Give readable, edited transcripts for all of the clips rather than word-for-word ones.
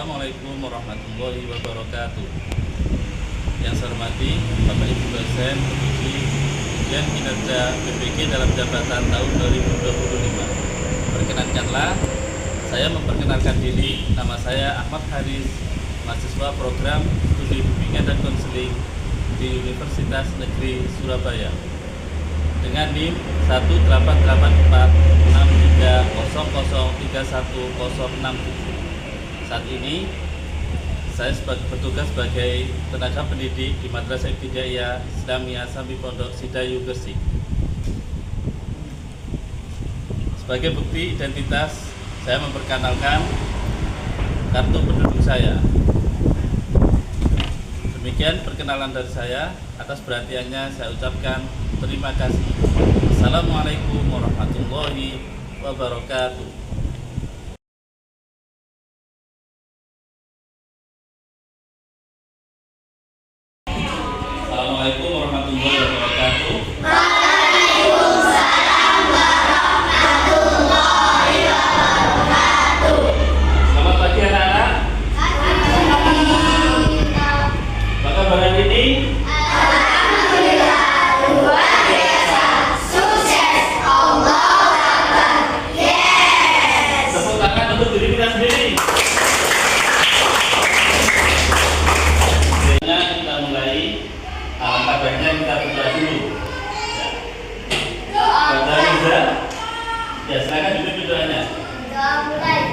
Assalamualaikum warahmatullahi wabarakatuh. Yang saya hormati Bapak Ibu dosen penguji ujian kinerja PPG dalam jabatan tahun 2025. Perkenankanlah saya memperkenalkan diri. Nama saya Ahmad Haris, mahasiswa program studi bimbingan dan konseling di Universitas Negeri Surabaya dengan NIM 1884630031067. Saat ini saya bertugas sebagai tenaga pendidik di Madrasah Ibtidaiyah Islamiyah Sambi Pondok Sidayu Gresik. Sebagai bukti identitas, saya memperkenalkan kartu penduduk saya. Demikian perkenalan dari saya. Atas perhatiannya saya ucapkan terima kasih. Assalamualaikum warahmatullahi wabarakatuh. Assalamualaikum warahmatullahi wabarakatuh. Waalaikumsalam warahmatullahi wabarakatuh. Selamat pagi anak-anak. Apa kabar hari ini? Alhamdulillah, luar biasa, sukses, Allahu Akbar, yes. Tepuk tangan untuk diri kita sendiri. Kita mulai. Alangkah baiknya kita berdoa dulu. Baca Riza. Ya, silakan duduk berdoanya. Doa mulai.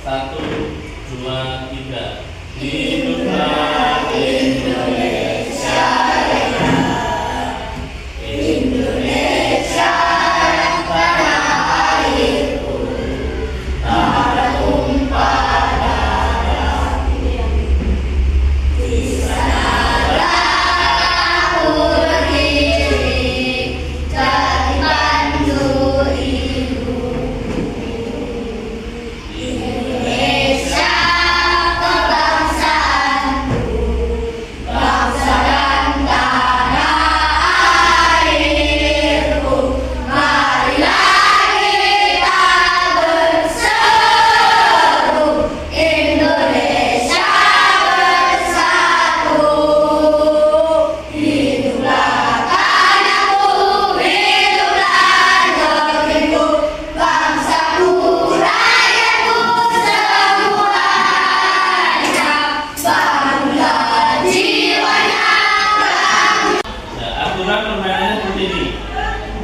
Satu, dua, tiga. Hiduplah Indonesia Raya. Indonesia tanah airku, tanah tumpah darahku. Di sanalah aku berdiri, jadi bantu ibu. Indonesia kebangsaanku, bangsa dan tanah airku. Marilah kita berseru, Indonesia bersatu. Hiduplah tanahku, hiduplah negeriku, bangsaku, rakyatku semuanya, bangunlah jiwanya. Aturan permainannya seperti ini.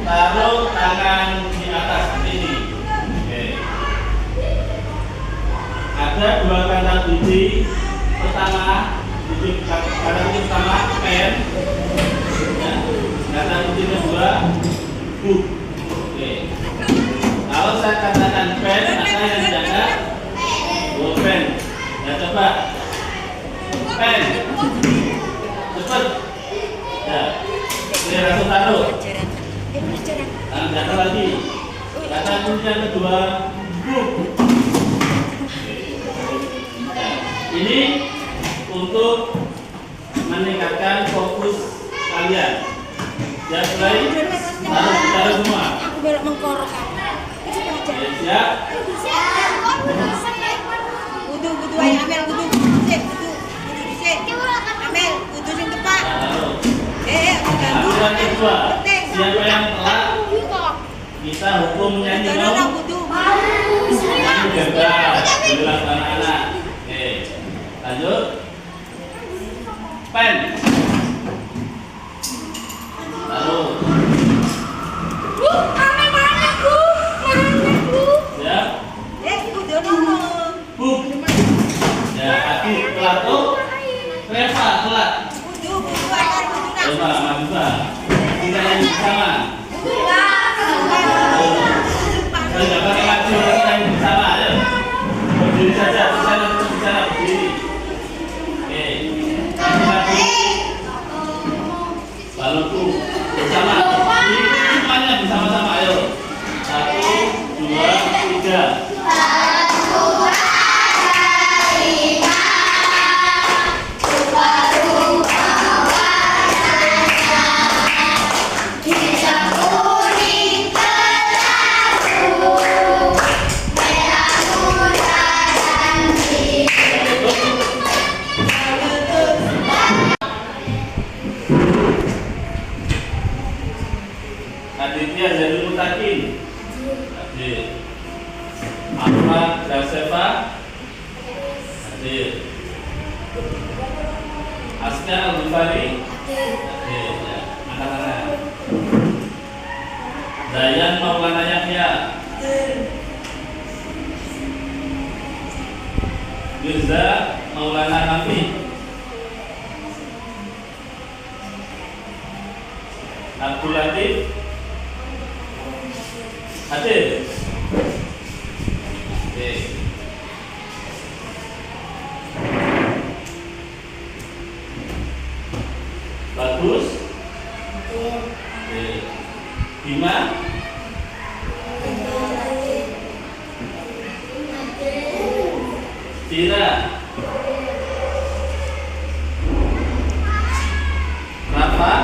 Taruh tangan di atas seperti ini. Oke. Ada dua kata kunci. Pertama, kata kunci pertama pen. Ya. Kata kunci kedua book. Oke. Kalau saya katakan pen, maka yang dijaga pen. Ya, coba pen. Cepat. Ya. Ini langsung taruh. Tangan lagi. Kata kunci yang kedua book. Nah, ini untuk meningkatkan fokus kalian. Ya, mulai taruh semua. Aku belok mengkorok. Oke, siap. Wudu ae Amel wudu. Sik, wudu dhisik. Amel wudu sing tepat. Taruh. Ganggu. Aturan kedua, siapa yang telat kita hukum nyanyi Jangan dong. wudu. Ini gagal. Bilang anak-anak. Oke, lanjut. Pen. Taruh. Amel mana, Bu? Siap. Wudu dulu. Buk. Coba maju Pak. Kita yang bersama. Ayo nggak pakai maju, kita yang bersama. Ayo. Berdiri saja, bicara berdiri. Oke. Maju. Balonku bersama. Semuanya bersama-sama. Ayo. 1, 2, 3. Aditya Zainul Mutakin. Hadir. Ahmad Grasefa. Hadir. Aska Al-Ghifari. Hadir. Ya. Angkat-angkat. Dayan Maulana Yahya. Mirza Maulana Nafi. Abdul Latif. Hadir. Oke. Bagus. Oke. Bima. Tira. Rafa.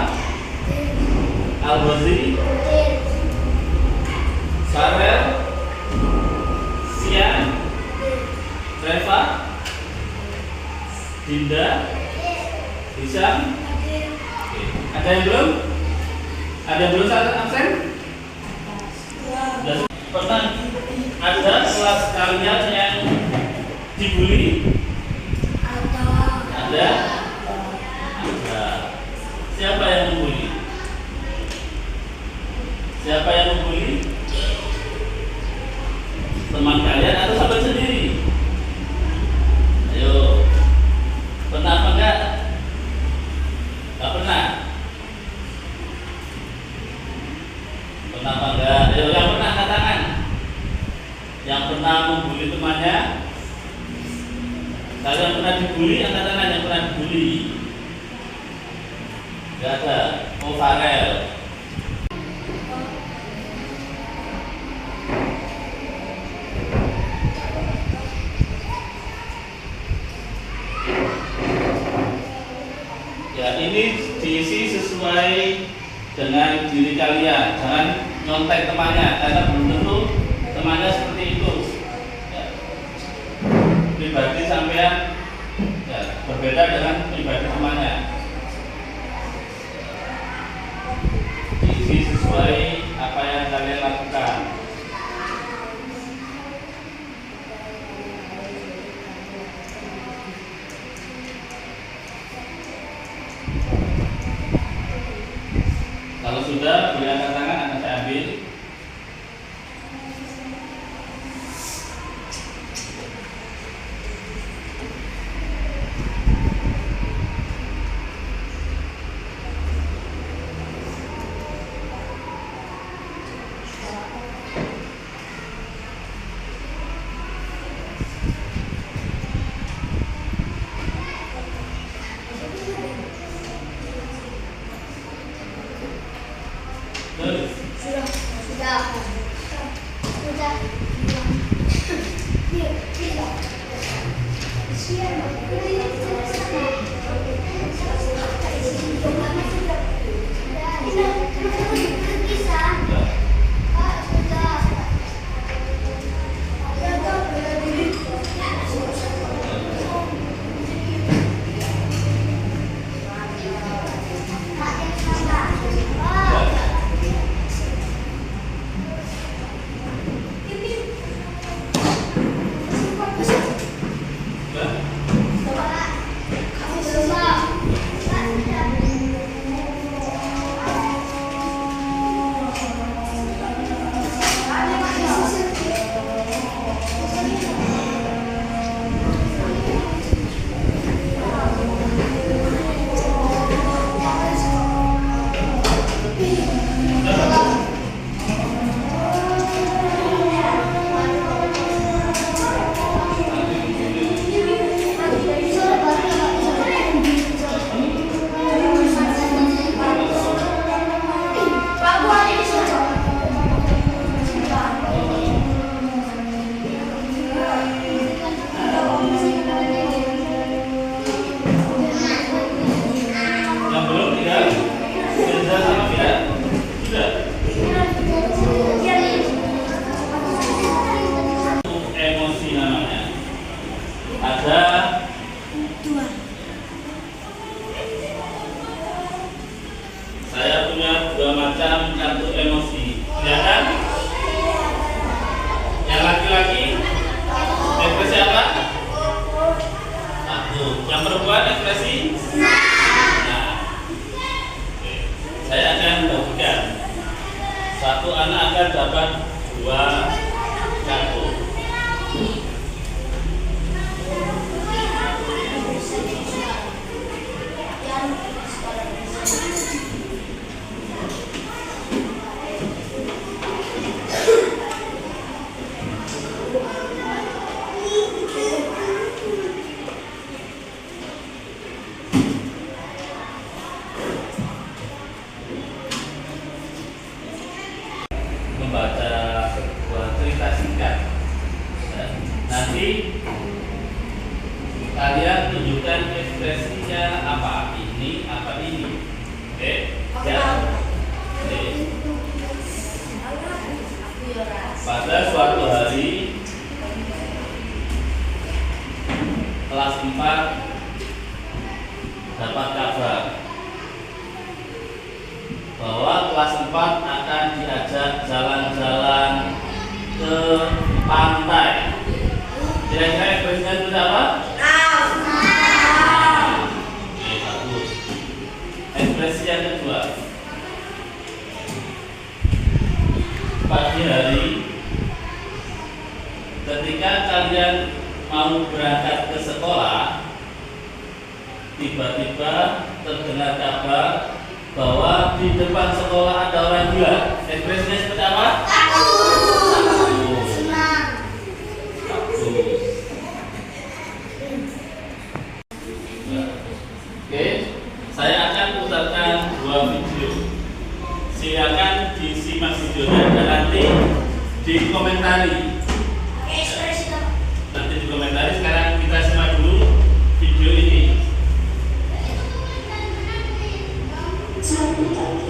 Al-Wazi. Sarel, Sian, Reva, Dinda, Hisam. Oke. Ada yang belum? Ada yang belum absen? Pernah ada kelas kalian yang dibully? Ada? Ada. Siapa yang membuli? Siapa yang membuli? Teman kalian atau sahabat sendiri? Ayo, pernah apa enggak? Enggak pernah. Pernah apa enggak? Ayo, yang pernah angkat tangan. Yang pernah membuli temannya. Kalau yang pernah dibully, angkat tangan yang pernah dibully. Enggak ada. Oh, Farel. Ya, ini diisi sesuai dengan diri kalian. Jangan nyontek temannya, karena belum tentu temannya seperti itu. Ya. Pribadi sampean ya, berbeda dengan pribadi temannya. Diisi sesuai apa yang kalian lakukan. Kalau sudah, boleh angkat tangan, akan saya ambil. macam kartu emosi, ya kan? Yang laki-laki ekspresi apa? Satu. Yang perempuan ekspresi? Nah, oke. Saya akan bagikan. Satu anak akan dapat 2 kartu. Membaca sebuah cerita singkat. Nanti kalian tunjukkan ekspresinya apa ini, apa ini. Oke? Ya. Oke. Pada suatu hari kelas 4 dapat kabar bahwa kelas 4 akan diajak jalan-jalan ke pantai. Kira-kira ekspresinya itu apa? Oke, bagus. Ekspresi yang kedua. Pagi hari ketika kalian mau berangkat ke sekolah, tiba-tiba terdengar kabar bahwa di depan sekolah ada orang gila. Ekspresinya seperti apa? Takut. Oke, saya akan putarkan 2 video. Silakan disimak videonya dan nanti dikomentari. Nanti dikomentari. Sekarang kita simak dulu video ini. Contoh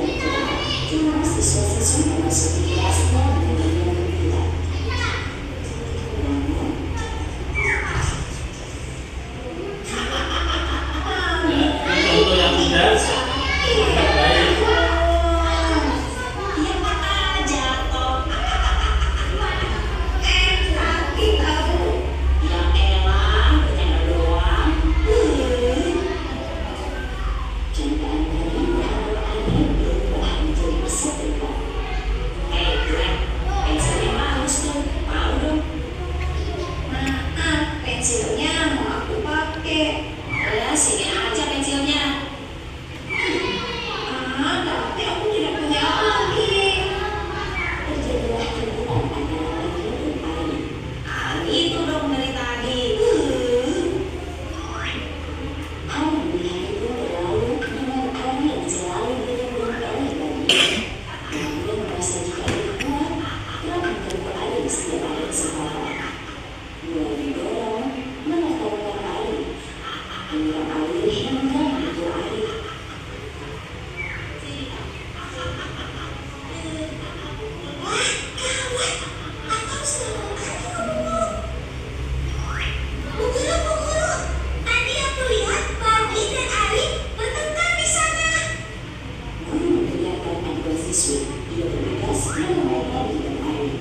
yang mudah, baik.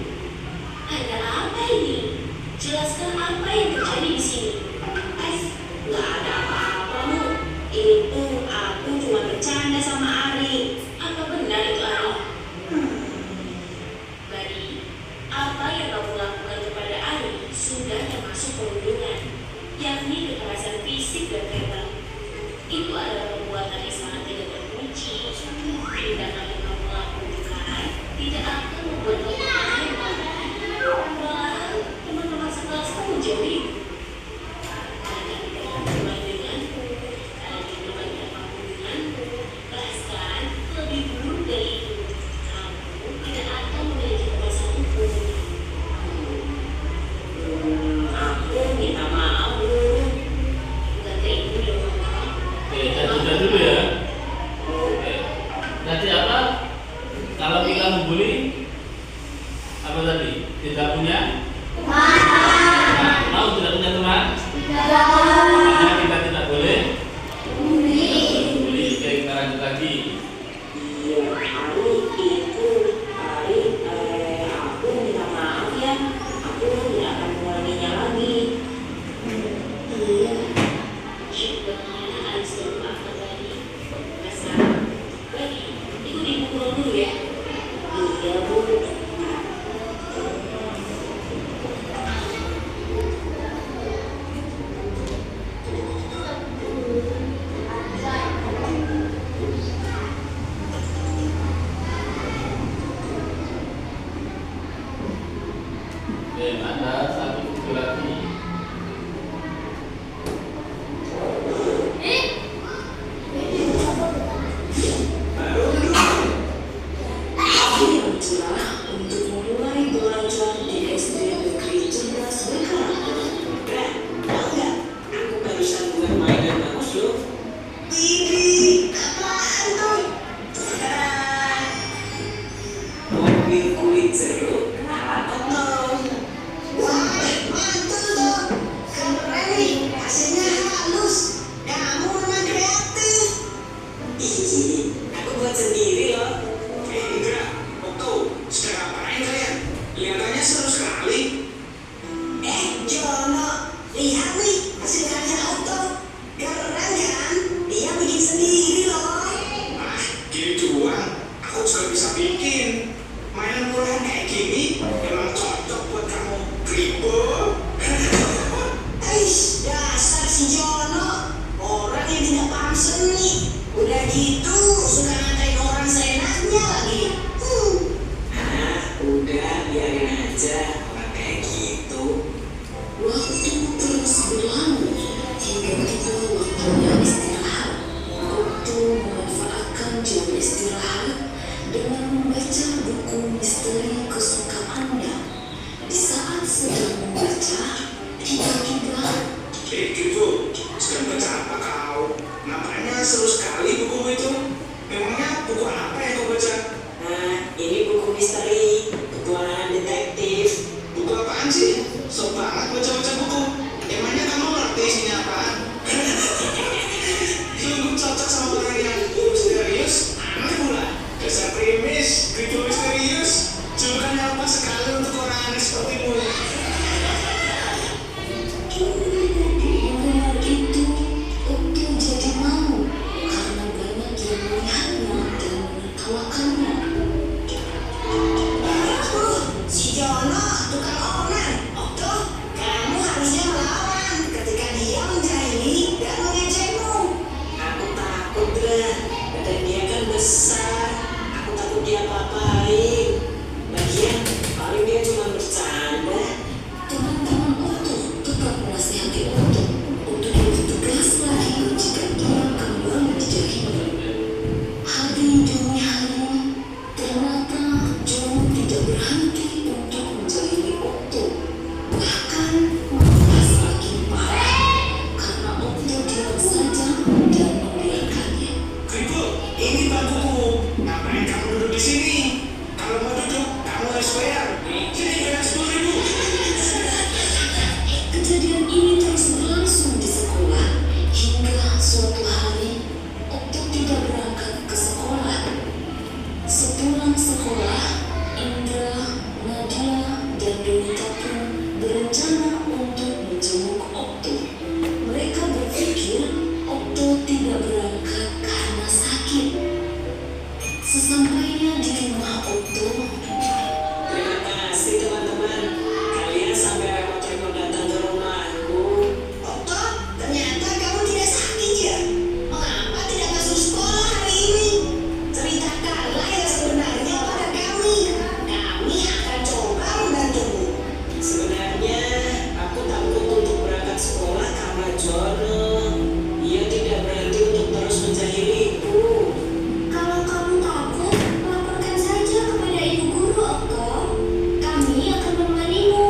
Jelaskan apa yang terjadi di sini. Nggak ada apa-apa, Bu. Itu aku cuma bercanda sama Ari. Apa benar itu Ari? Badi, apa yang kamu lakukan kepada Ari sudah termasuk perundungan, yakni kekerasan fisik dan verbal. Itu adalah perbuatan yang sangat tidak terpuji. Tindakan yang kamu lakukan tidak akan membuat kamu bahagia. Malahan teman-teman sekelas kamu jauhi. Karena tidak berteman denganku, karena tidak banyak kamu denganku, bahkan lebih buruk dari itu, kamu tidak akan memiliki kuasa hukum. Aku minta maaf, Bu. Nggak kayak gitu dong. Oke, kita tunda dulu ya. Oke. Nanti apa? Kalau kita membuli, apa tadi? Tidak punya? Mau tidak punya teman? Makanya kita tidak boleh membuli. Oke, kita lanjut lagi. Aku Oke, ada satu buku lagi. Untuk memulai belajar di SD Negeri Cerdas Berkarakter. Tahu nggak? Aku barusan buat mainan bagus loh. Ini apaan tuh? Mobil kulit jeruk. Apa tuh? Wah, mantul tuh. Keren nih, hasilnya halus. Kamu memang kreatif. Ih, aku buat sendiri loh. Indra, Okto, sedang ngapain kalian? Kelihatannya seru sekali. Jono, lihat nih hasil karya Okto. Keren kan? Dia bikin sendiri loh. Ah, gini doang. Aku juga bisa bikin. Mainan murahan kayak gini memang cocok buat kamu. Kribo. Eish, dasar si Jono. Orang yang tidak paham seni. Udah gitu, suka ngatain orang seenaknya lagi. Udah, biarin aja. Orang kayak gitu. Waktu terus berlalu hingga tiba waktunya istirahat. Waktu memanfaatkan jam istirahat dengan membaca buku misteri kesukaannya. Di saat sedang membaca, tiba-tiba Gitu, sedang baca apa kau? Nampaknya seru sekali bukumu itu. Memangnya buku apa yang kau baca? nah, ini buku misteri, petualangan detektif. Buku apaan sih? Sok banget baca-baca buku. Emangnya kamu ngerti isinya apaan? Sungguh cocok sama orang yang misterius. Aneh pula. Dasar primis, Kribo misterius. Julukannya apa sekali untuk orang aneh sepertimu. Mendengar itu, Okto jadi malu karena banyak yang melihatnya dan menertawakannya. Si Jono tukang omen. Okto, kamu harusnya melawan ketika dia menjahili dan mengejekmu. Aku takut, Dra. Badan dia kan besar. Aku takut dia apa-apain. Lagian, paling dia cuma bercanda. Teman-teman Okto tetap menasihati Okto untuk lebih tegas lagi jika dia kembali dijahili. Hari demi hari, ternyata Jono tidak berhenti untuk menjahili Okto. Bahkan malah semakin parah karena Okto diam saja dan membiarkannya. Kribo, ini bangkuku. Ngapain kamu duduk di sini? Kalau mau duduk, kamu harus bayar. Sini bayar 10.000. Kejadian ini terus berlangsung di sekolah hingga suatu hari Okto tidak berangkat ke sekolah. Sepulang sekolah, Indra, Nadia, dan Donita pun berencana untuk menjenguk Okto. Mereka berpikir Okto tidak berangkat karena sakit. Sesampainya di rumah Okto, terima kasih teman-teman. Kalian sampai repot-repot datang ke rumahku. Okto, ternyata kamu tidak sakit ya? Mengapa tidak masuk sekolah hari ini? Ceritakanlah yang sebenarnya pada kami. Kami akan coba membantumu. Sebenarnya aku takut untuk berangkat sekolah karena Jono. Ia tidak berhenti untuk terus menjahiliku. Kalau kamu takut, laporkan saja kepada ibu guru, Okto. Kami akan menemanimu.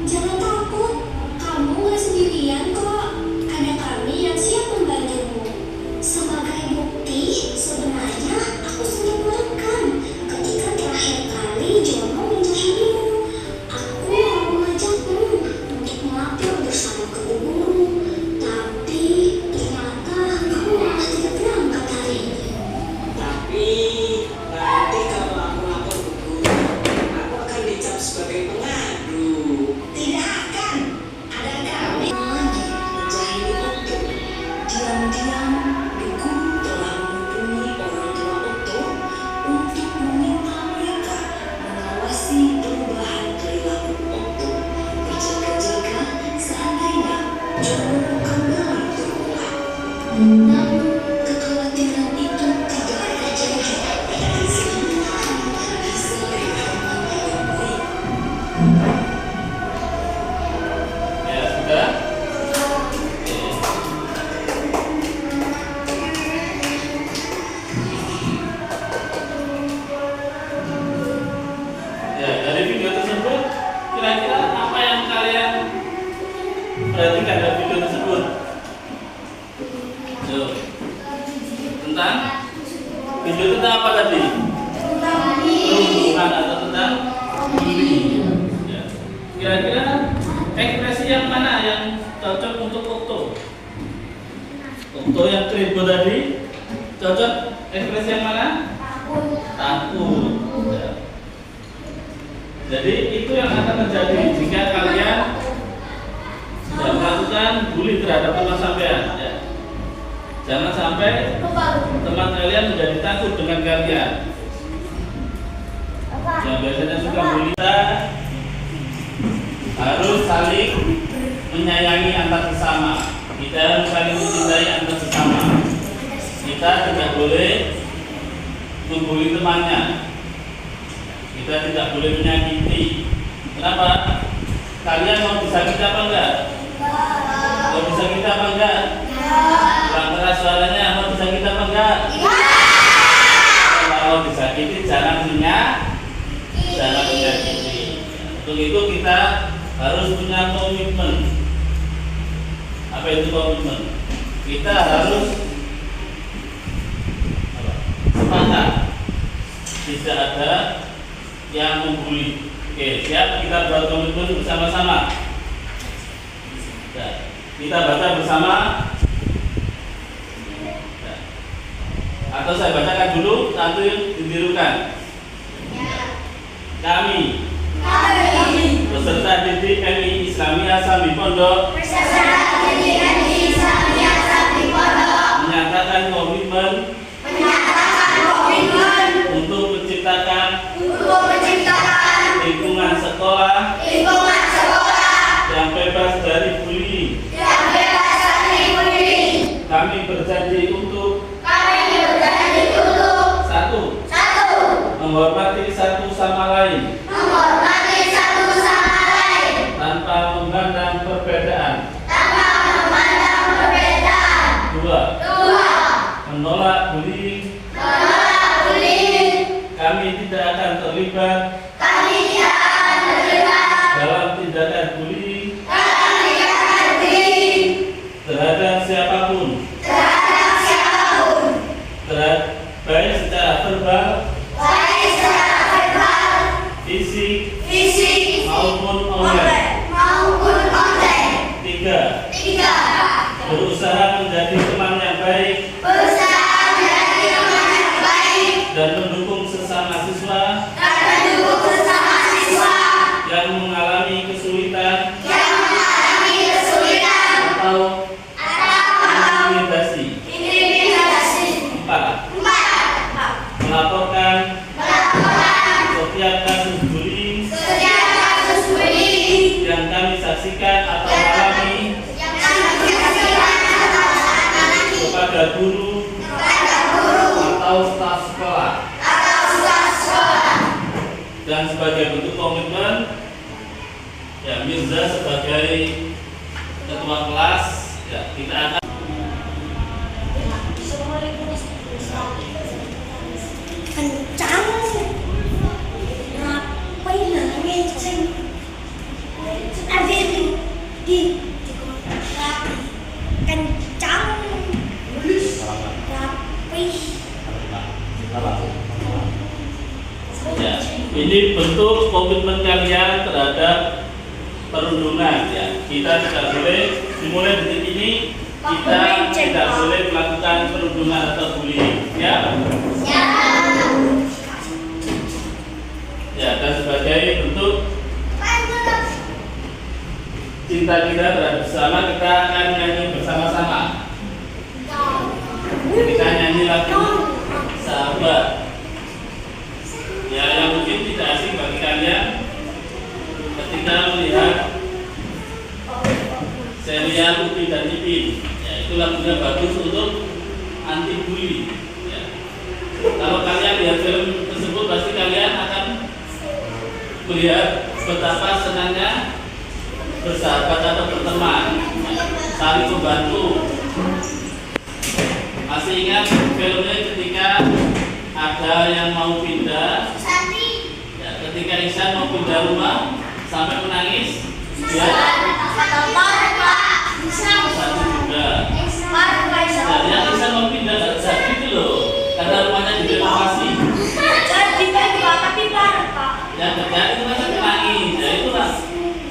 Jangan takut, kamu gak sendirian kok. Ada kami yang siap membantumu. Sebagai bukti, sebenarnya aku sudah merekam ketika terakhir kali Jono menjahilimu. Aku mau mengajakmu untuk melapor bersama ke ibu guru. Tapi ternyata kamu malah tidak berangkat hari ini. Tapi nanti kalau aku lapor ke guru, aku akan dicap sebagai pengadu. Tidak akan. Ada kami lagi menjahili Okto. Diam-diam, guru telah menghubungi orang tua Okto untuk meminta mereka mengawasi perubahan perilaku Okto. Berjaga-jaga seandainya Jono kembali berulang. Namun, kekhawatiran itu tidak terjadi. perhatikan dari video tersebut. Yo. Tentang video tentang apa tadi? Perhubungan atau tentang bullying. Ya. Kira-kira ekspresi yang mana yang cocok untuk Okto? Okto yang kribo tadi cocok ekspresi yang mana? Takut. Ya. Jadi itu yang akan terjadi jika kalian melakukan bully terhadap teman sampean. Ya. Jangan sampai teman kalian menjadi takut dengan kalian. Yang biasanya suka bully, kita harus saling menyayangi antar sesama. Kita harus saling mencintai antar sesama. Kita tidak boleh membuli temannya. Kita tidak boleh menyakiti. Kenapa? Kalian mau disakiti apa enggak? Mau disakiti apa enggak? Kurang keras suaranya. Mau disakiti apa enggak? Kalau disakiti jangan menyakiti. Untuk itu kita harus punya komitmen. Apa itu komitmen? Kita harus sepakat tidak ada yang membuli. Oke, siap, kita buat komitmen bersama-sama. Ya, kita baca bersama. Ya. Atau saya bacakan dulu, nanti ditirukan. Kami peserta didik MI Islamiyah Sambi Pondok menyatakan komitmen untuk menciptakan lingkungan sekolah yang bebas dari bullying. Kami berjanji untuk satu, menghormati satu sama lain tanpa memandang perbedaan. Dua, menolak bullying. Kami tidak akan terlibat dalam tindakan bullying terhadap siapapun, baik secara verbal, fisik, maupun online. Tiga, berusaha menjadi teman yang baik dan mendukung sesama siswa yang mengalami kesulitan atau intimidasi. Empat, melaporkan setiap kasus bullying yang kami saksikan atau alami kepada guru atau staf sekolah. Dan sebagai bentuk komitmen, ya Mirza sebagai ketua kelas, ya kita akan kencang ngapain ngeceng ada di kencang rapih. ya, ini bentuk komitmen kalian terhadap perundungan. Ya, kita tidak boleh dimulai detik ini kita tidak boleh melakukan perundungan atau bullying. Ya. Ya, dan sebagai bentuk cinta kita terhadap sesama, kita akan nyanyi bersama-sama. Kita nyanyi lagu Sahabat. Ya, yang mungkin tidak asing bagi kalian ketika melihat serial Upin dan Ipin. Ya, itu lagunya bagus untuk anti bully. Ya. Kalau kalian lihat film tersebut, pasti kalian akan melihat betapa senangnya bersahabat atau berteman, saling membantu. Masih ingat filmnya ketika ada yang mau pindah, ya, ketika Ihsan mau pindah rumah sampai menangis, dia Satu juga. Dan yang bisa mau pindah nggak bisa gitu loh, karena rumahnya direnovasi. Yang terjadi itu kan lagi, ya itulah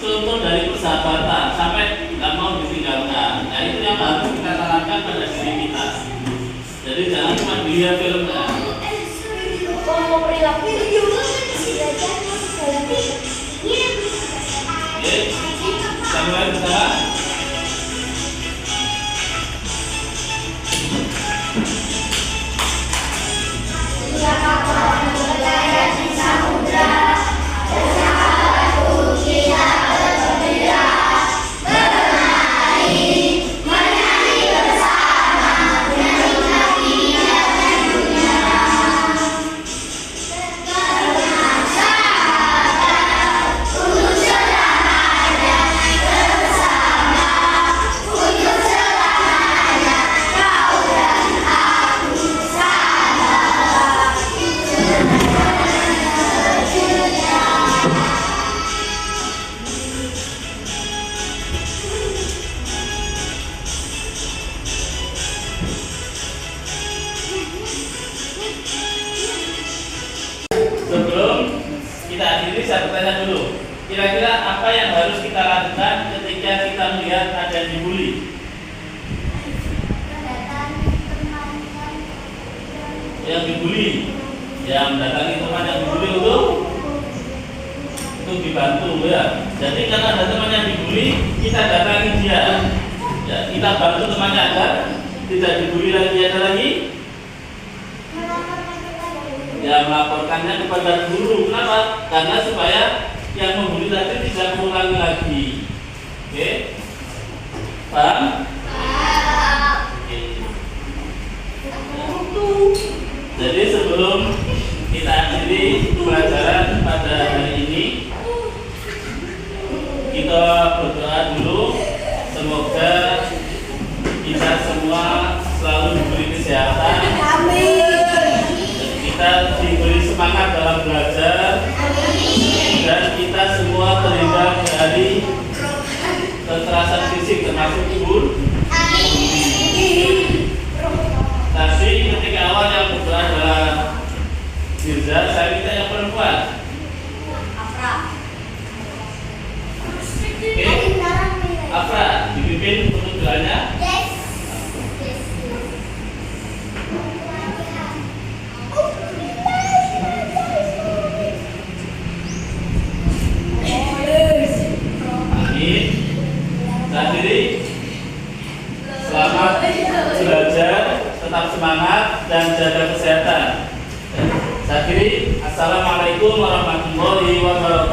contoh dari persahabatan sampai nggak mau ditinggalkan. Nah itu yang harus kita tanamkan pada diri kita. Jadi jangan cuma dilihat filmnya. Oke, kita mulai bersama. Sebelum kita akhiri, saya bertanya dulu, kira-kira apa yang harus kita lakukan ketika kita melihat ada yang dibully? Yang dibully, yang mendatangi teman yang dibully untuk dibantu ya. Jadi karena ada teman yang dibully, kita datangi dia, ya, kita bantu temannya agar tidak dibully lagi, ada lagi. Ya, melaporkannya kepada guru. Kenapa? Karena supaya yang membuli tadi tidak mengulangi lagi. Oke? Paham? Oke. Jadi sebelum kita akhiri pelajaran pada hari ini, kita berdoa dulu. Semoga kita semua selalu diberi kesehatan. Kita diberi semangat dalam belajar, dan kita semua terhindar dari kekerasan fisik termasuk bullying. Tapi ketika awal yang berdoa adalah Firza, saya minta yang perempuan. Oke, Afra dipimpin untuk doanya. Akhiri, selamat belajar, tetap semangat dan jaga kesehatan. Akhiri, assalamualaikum warahmatullahi wabarakatuh.